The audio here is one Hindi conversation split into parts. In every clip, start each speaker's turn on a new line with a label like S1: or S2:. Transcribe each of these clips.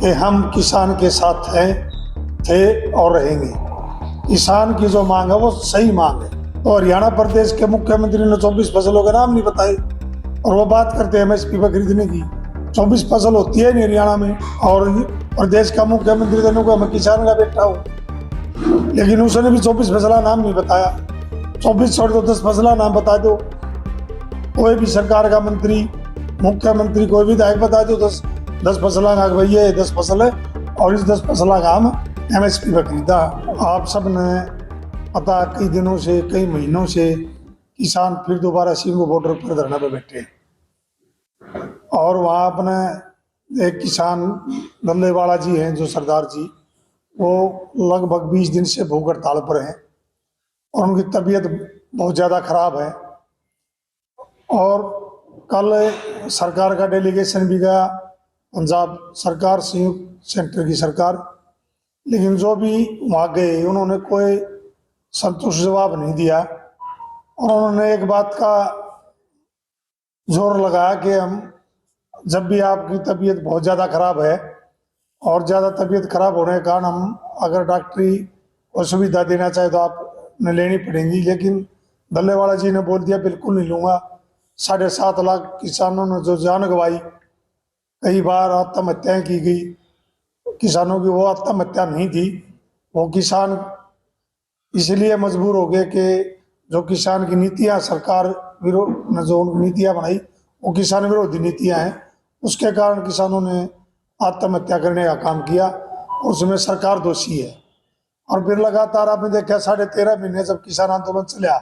S1: कि हम किसान के साथ हैं, थे और रहेंगे। किसान की जो मांग है वो सही मांग है। तो हरियाणा प्रदेश के मुख्यमंत्री ने 24 फसलों के नाम नहीं बताए और वो बात करते हैं एमएसपी पर खरीदने की। 24 फसल होती है नहीं हरियाणा में, और प्रदेश का मुख्यमंत्री दोनों को मैं किसान का बेटा हूँ, लेकिन उसने भी 24 फसला नाम नहीं बताया। 24 छोड़ दो, 10 फसला नाम बता दो। कोई भी सरकार का मंत्री, मुख्यमंत्री, कोई भी विधायक बता दो 10 फसला का, भाई ये 10 फसल है और इस 10 फसला का हम एमएसपी पर खरीदा। आप सब ने पता, कई दिनों से, कई महीनों से किसान फिर दोबारा सिंगू बॉर्डर पर धरना पे बैठे हैं। और वहाँ अपने एक किसान दल्लेवाला जी हैं, जो सरदार जी, वो लगभग 20 दिन से भूख हड़ताल पर हैं और उनकी तबीयत बहुत ज़्यादा खराब है। और कल सरकार का डेलीगेशन भी गया, पंजाब सरकार, संयुक्त सेंटर की सरकार, लेकिन जो भी वहाँ गए उन्होंने कोई संतुष्ट जवाब नहीं दिया। और उन्होंने एक बात का जोर लगाया कि हम, जब भी आपकी तबीयत बहुत ज़्यादा खराब है और ज़्यादा तबीयत खराब होने के कारण हम अगर डॉक्टरी को सुविधा देना चाहे तो आपने लेनी पड़ेगी। लेकिन दल्लेवाला जी ने बोल दिया बिल्कुल नहीं लूँगा। 7.5 लाख किसानों ने जो जान गंवाई, कई बार आत्महत्याएं की गई किसानों की, वो आत्महत्या नहीं थी, वो किसान इसलिए मजबूर हो गए कि जो किसान की नीतियां सरकार विरोध ने जो नीतियां बनाई वो किसान विरोधी नीतियां हैं, उसके कारण किसानों ने आत्महत्या करने का काम किया, उसमें सरकार दोषी है। और फिर लगातार आपने देखा 13.5 महीने जब किसान आंदोलन चला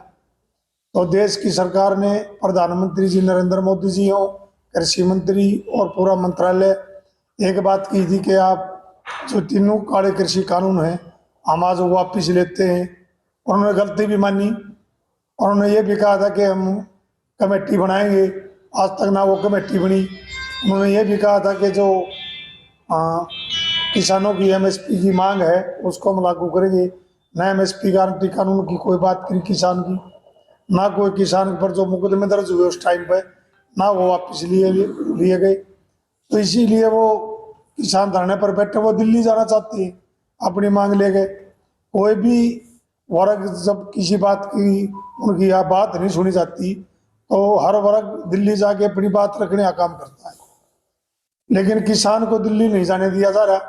S1: तो देश की सरकार ने, प्रधानमंत्री जी नरेंद्र मोदी जी हो, कृषि मंत्री और पूरा मंत्रालय एक बात की थी कि आप जो तीनों काले कृषि कानून हैं हम आज वो वापिस लेते हैं। उन्होंने गलती भी मानी और उन्होंने ये भी कहा था कि हम कमेटी बनाएंगे, आज तक ना वो कमेटी बनी। उन्होंने ये भी कहा था कि जो किसानों की एमएसपी की मांग है उसको हम लागू करेंगे। ना एमएसपी गारंटी कानून की कोई बात करी किसान की, ना कोई किसान पर जो मुकदमे दर्ज हुए उस टाइम पे, ना वो वापस लिए गए। तो इसीलिए वो किसान धरने पर बैठे, वो दिल्ली जाना चाहते हैं, अपनी मांग ले गए। कोई भी वर्ग जब किसी बात की उनकी बात नहीं सुनी जाती तो हर वर्ग दिल्ली जाके अपनी बात रखने का काम करता है, लेकिन किसान को दिल्ली नहीं जाने दिया जा रहा।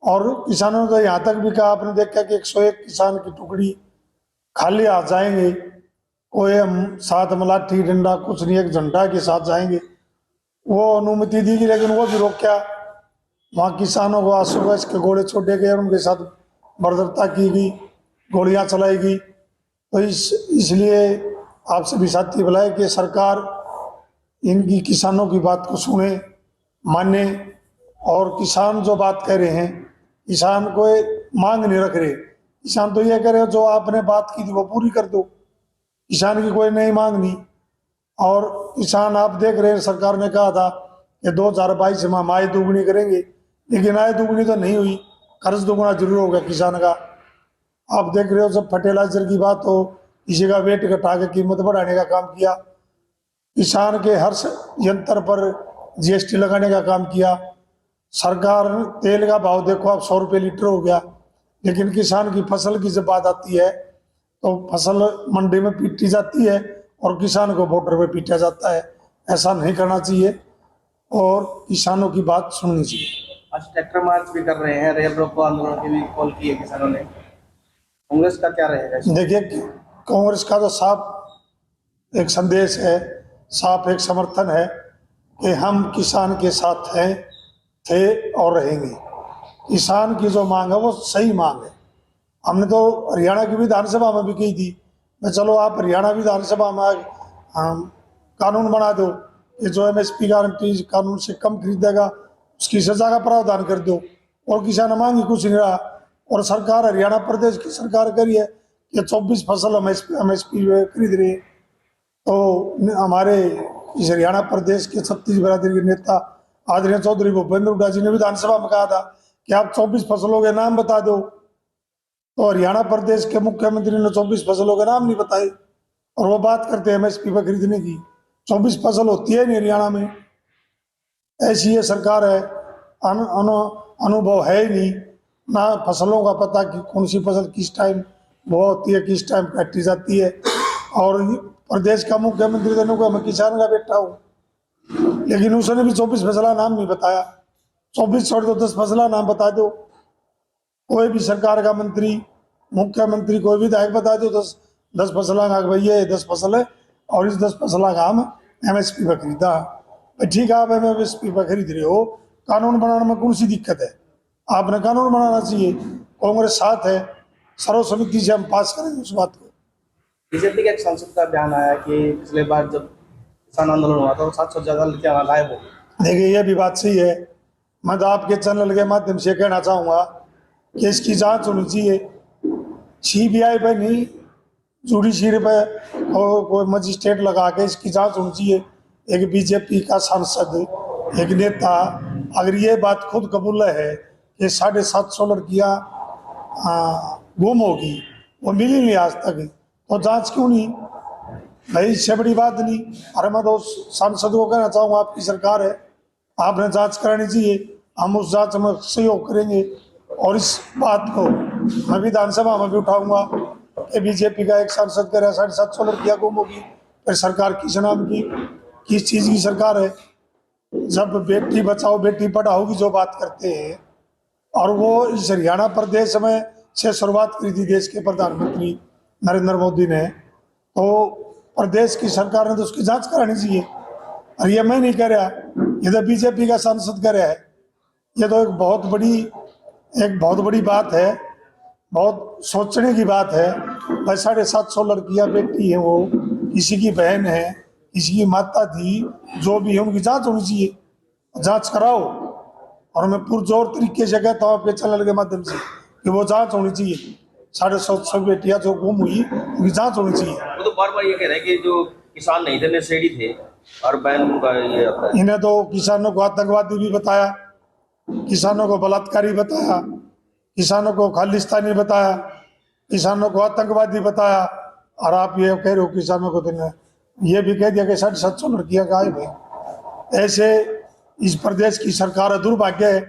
S1: और किसानों ने तो यहाँ तक भी कहा, आपने देखा कि 101 किसान की टुकड़ी खाली हाथ जाएंगे, कोई हम साथ में लाठी डंडा कुछ नहीं, एक झंडा के साथ जाएंगे, वो अनुमति दी गई, लेकिन वो भी रोका। वहाँ किसानों को आंसू गैस के गोले छोड़े गए, उनके साथ बर्बरता की गई, गोलियां चलाई गई। तो इसलिए आप सभी साथी बुलाए कि सरकार इनकी किसानों की बात को सुने, माने। और किसान जो बात कह रहे हैं, किसान को मांग नहीं रख रहे, किसान तो ये कह रहे हैं जो आपने बात की थी वो पूरी कर दो, किसान की कोई नई मांग नहीं। और किसान आप देख रहे हैं, सरकार ने कहा था कि 2022 में हम आय दोगुनी करेंगे, लेकिन आय दोगुनी तो नहीं हुई, कर्ज दोगुना जरूर होगा किसान का। आप देख रहे हो जब फर्टिलाइजर की बात हो, किसी का वेट घटा के कीमत बढ़ाने का काम किया, किसान के हर यंत्र पर जीएसटी लगाने का काम किया। सरकार तेल का भाव देखो आप 100 रुपये लीटर हो गया, लेकिन किसान की फसल की जब बात आती है तो फसल मंडी में पीटी जाती है और किसान को बॉर्डर पे पीटा जाता है। ऐसा नहीं करना चाहिए और किसानों की बात सुननी चाहिए।
S2: आज ट्रैक्टर मार्च भी कर रहे हैं, रेल रोको आंदोलन की भी कॉल की है किसानों ने, कांग्रेस का क्या रहेगा?
S1: देखिए, कांग्रेस का तो साफ एक संदेश है, साफ एक समर्थन है कि हम किसान के साथ हैं, थे और रहेंगे। किसान की जो मांग है वो सही मांग है। हमने तो हरियाणा की विधानसभा में भी कही थी, मैं चलो आप हरियाणा विधानसभा में कानून बना दो कि जो एमएसपी गारंटी कानून से कम खरीदेगा उसकी सजा का प्रावधान कर दो, और किसान मांग ही कुछ नहीं रहा। और सरकार, हरियाणा प्रदेश की सरकार कह रही है कि 24 फसल एमएसपी खरीद रही है। तो हमारे इस हरियाणा प्रदेश के छत्तीस बिरादरी के नेता आदरणीय चौधरी भूपेंद्र हुड्डा जी ने विधानसभा में कहा था कि आप 24 फसलों के नाम बता दो, तो हरियाणा प्रदेश के मुख्यमंत्री ने 24 फसलों के नाम नहीं बताए और वो बात करते हैं एमएसपी पर खरीदने की। 24 फसल होती है नहीं हरियाणा में, ऐसी ये सरकार है। अनुभव है ही नहीं, ना फसलों का पता कि कौन सी फसल किस टाइम वो होती है, किस टाइम काटी जाती है। और प्रदेश का मुख्यमंत्री देने को मैं किसान का बेटा हूँ, लेकिन उसने भी 24 फसला नाम नहीं बताया। 24 छोड़ दो, 10 फसला नाम बता दो। कोई भी सरकार का मंत्री, मुख्यमंत्री, कोई भी विधायक बता दो 10 फसला का, भाई ये 10 फसल है और इस 10 फसला का हम MSP पर खरीदा। भाई ठीक है, आप MSP पर खरीद रहे हो, कानून बनाने में कौन सी दिक्कत है? आपने कानून बनाना चाहिए। कांग्रेस साथ है, सर्वसम्मति से हम पास करेंगे उस बात को।
S2: बीजेपी के एक सांसद का बयान आया कि पिछले बार जब किसान आंदोलन हुआ था 700 से ज्यादा लड़कियां गायब हो गई।
S1: देखिए, ये भी बात सही है। मैं तो आपके चैनल के माध्यम से कहना चाहूँगा कि इसकी जांच होनी चाहिए, CBI पे नहीं, जुडिशरी पे और कोई मजिस्ट्रेट लगा के इसकी जांच होनी चाहिए। एक बीजेपी का सांसद, एक नेता अगर ये बात खुद कबूल है कि 750 लड़कियाँ गुम होगी, वो मिली नहीं आज तक, तो जांच क्यों नहीं? भाई इससे बड़ी बात नहीं। अरे मैं तो सांसद को कहना चाहूँगा, आपकी सरकार है, आपने जांच करानी चाहिए, हम उस जांच में सहयोग करेंगे। और इस बात को मैं विधानसभा में भी उठाऊंगा कि बीजेपी का एक सांसद कह रहा है 750 लड़कियां गुम होगी, फिर सरकार किस नाम की, किस चीज़ की सरकार है? जब बेटी बचाओ बेटी पढ़ाओ की जो बात करते हैं, और वो इस हरियाणा प्रदेश में से शुरुआत की थी देश के प्रधानमंत्री नरेंद्र मोदी ने, तो प्रदेश की सरकार ने तो उसकी जांच करानी चाहिए। और ये मैं नहीं कह रहा, ये तो बीजेपी का सांसद कह रहा है। ये तो एक बहुत बड़ी बात है, बहुत सोचने की बात है। भाई 750 लड़कियां बेटी हैं, वो किसी की बहन है, किसी की माता थी, जो भी है उनकी जांच होनी चाहिए, जांच कराओ। और मैं पुरजोर तरीके से कहता हूँ आपके चैनल के माध्यम से कि वो जांच होनी चाहिए। 750 बेटियां जो गुम हुई, उनकी जांच होनी चाहिए।
S2: वो तो बार बार ये कह रहे हैं कि जो किसान नहीं थे, नशेड़ी थे और बहन का ये आता है।
S1: इन्हें तो किसानों को आतंकवादी भी बताया, किसानों को बलात्कारी बताया, किसानों को खालिस्तानी बताया, किसानों को आतंकवादी बताया। और आप ये कह रहे हो किसानों को तुमने ये भी कह दिया कि 750 लड़कियां गायब है। ऐसे इस प्रदेश की सरकार दुर्भाग्य है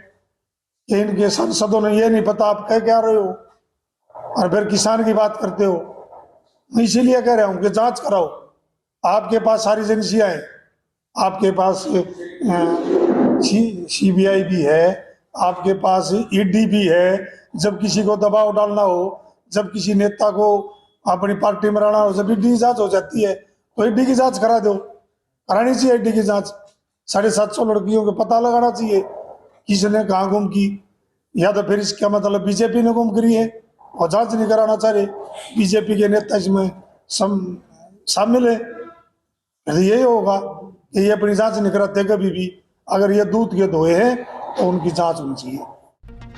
S1: कि इनके सांसदों ने ये नहीं पता आप कह क्या रहे हो, और फिर किसान की बात करते हो। मैं इसीलिए कह रहा हूँ कि जांच कराओ। आपके पास सारी एजेंसियां हैं, आपके पास CBI भी है, आपके पास ED भी है। जब किसी को दबाव डालना हो, जब किसी नेता को अपनी पार्टी में रहना हो, जब ED की जांच हो जाती है तो ED की जांच करा दो, करानी चाहिए ED की जांच। 750 लड़कियों को पता लगाना चाहिए किसने कहाँ गुम की, या तो फिर इसका मतलब बीजेपी ने गुम करी है और जांच नहीं कराना चाह रहे, बीजेपी के नेता इसमें शामिल है। यही होगा कि ये अपनी जांच नहीं कराते कभी भी। अगर ये दूध के धोए हैं तो उनकी जांच होनी चाहिए।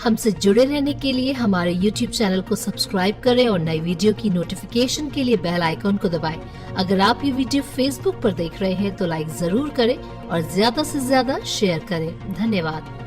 S3: हमसे जुड़े रहने के लिए हमारे YouTube चैनल को सब्सक्राइब करें और नई वीडियो की नोटिफिकेशन के लिए बेल आइकॉन को दबाएं। अगर आप ये वीडियो Facebook पर देख रहे हैं तो लाइक जरूर करें और ज्यादा से ज्यादा शेयर करें। धन्यवाद।